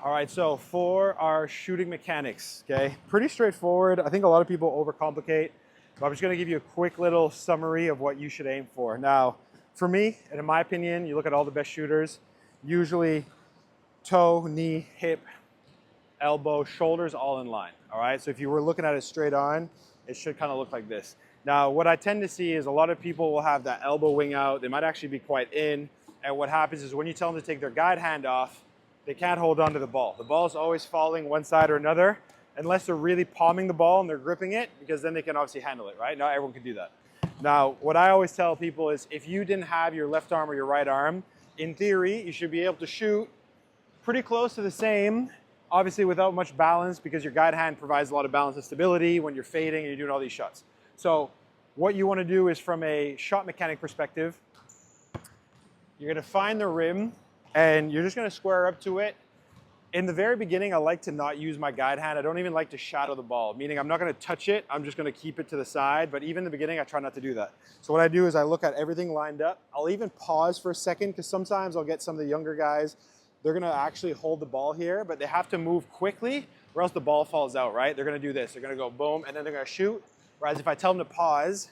All right, so for our shooting mechanics, okay, pretty straightforward. I think a lot of people overcomplicate, but I'm just gonna give you a quick little summary of what you should aim for. Now, for me, and in my opinion, you look at all the best shooters, usually toe, knee, hip, elbow, shoulders, all in line, all right? So if you were looking at it straight on, it should kind of look like this. Now, what I tend to see is a lot of people will have that elbow wing out. They might actually be quite in, and what happens is when you tell them to take their guide hand off, they can't hold on to the ball. The ball is always falling one side or another, unless they're really palming the ball and they're gripping it, because then they can obviously handle it, right? Not everyone can do that. Now, what I always tell people is if you didn't have your left arm or your right arm, in theory, you should be able to shoot pretty close to the same, obviously without much balance, because your guide hand provides a lot of balance and stability when you're fading and you're doing all these shots. So what you want to do is, from a shot mechanic perspective, you're going to find the rim and you're just going to square up to it. In the very beginning, I like to not use my guide hand. I don't even like to shadow the ball, meaning I'm not going to touch it. I'm just going to keep it to the side. But even in the beginning, I try not to do that. So what I do is I look at everything lined up. I'll even pause for a second, because sometimes I'll get some of the younger guys, they're going to actually hold the ball here, but they have to move quickly or else the ball falls out, right? They're going to do this. They're going to go boom, and then they're going to shoot. Whereas if I tell them to pause,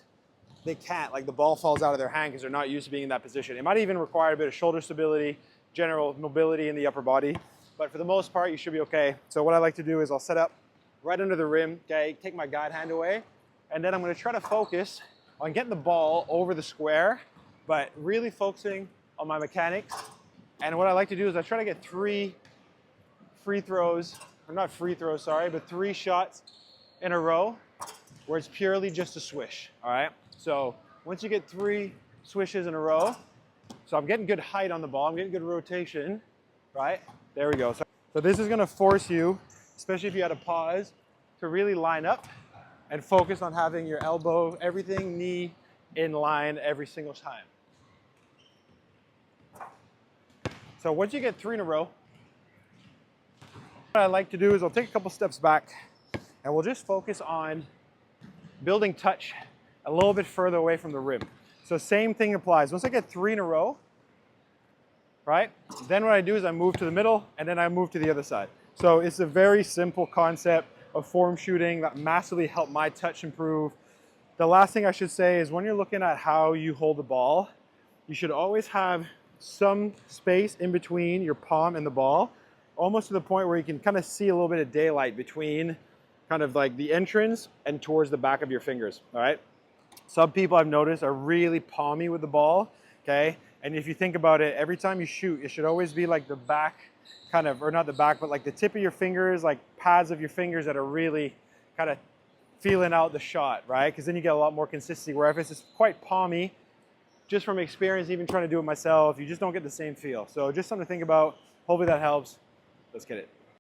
they can't. Like, the ball falls out of their hand because they're not used to being in that position. It might even require a bit of shoulder stability, general mobility in the upper body. But for the most part, you should be okay. So what I like to do is I'll set up right under the rim, okay, take my guide hand away, and then I'm going to try to focus on getting the ball over the square, but really focusing on my mechanics. And what I like to do is I try to get three shots in a row where it's purely just a swish, all right? So once you get 3 swishes in a row, so I'm getting good height on the ball, I'm getting good rotation, right? There we go. So this is gonna force you, especially if you had a pause, to really line up and focus on having your elbow, everything, knee in line every single time. So once you get 3 in a row, what I like to do is I'll take a couple steps back and we'll just focus on building touch a little bit further away from the rim. So same thing applies. Once I get 3 in a row, right? Then what I do is I move to the middle and then I move to the other side. So it's a very simple concept of form shooting that massively helped my touch improve. The last thing I should say is when you're looking at how you hold the ball, you should always have some space in between your palm and the ball, almost to the point where you can kind of see a little bit of daylight between kind of like the entrance and towards the back of your fingers, all right? Some people I've noticed are really palmy with the ball, okay? And if you think about it, every time you shoot, it should always be like the back kind of, or not the back, but like the tip of your fingers, like pads of your fingers that are really kind of feeling out the shot, right? Because then you get a lot more consistency, where if it's just quite palmy, just from experience, even trying to do it myself, you just don't get the same feel. So just something to think about. Hopefully that helps. Let's get it.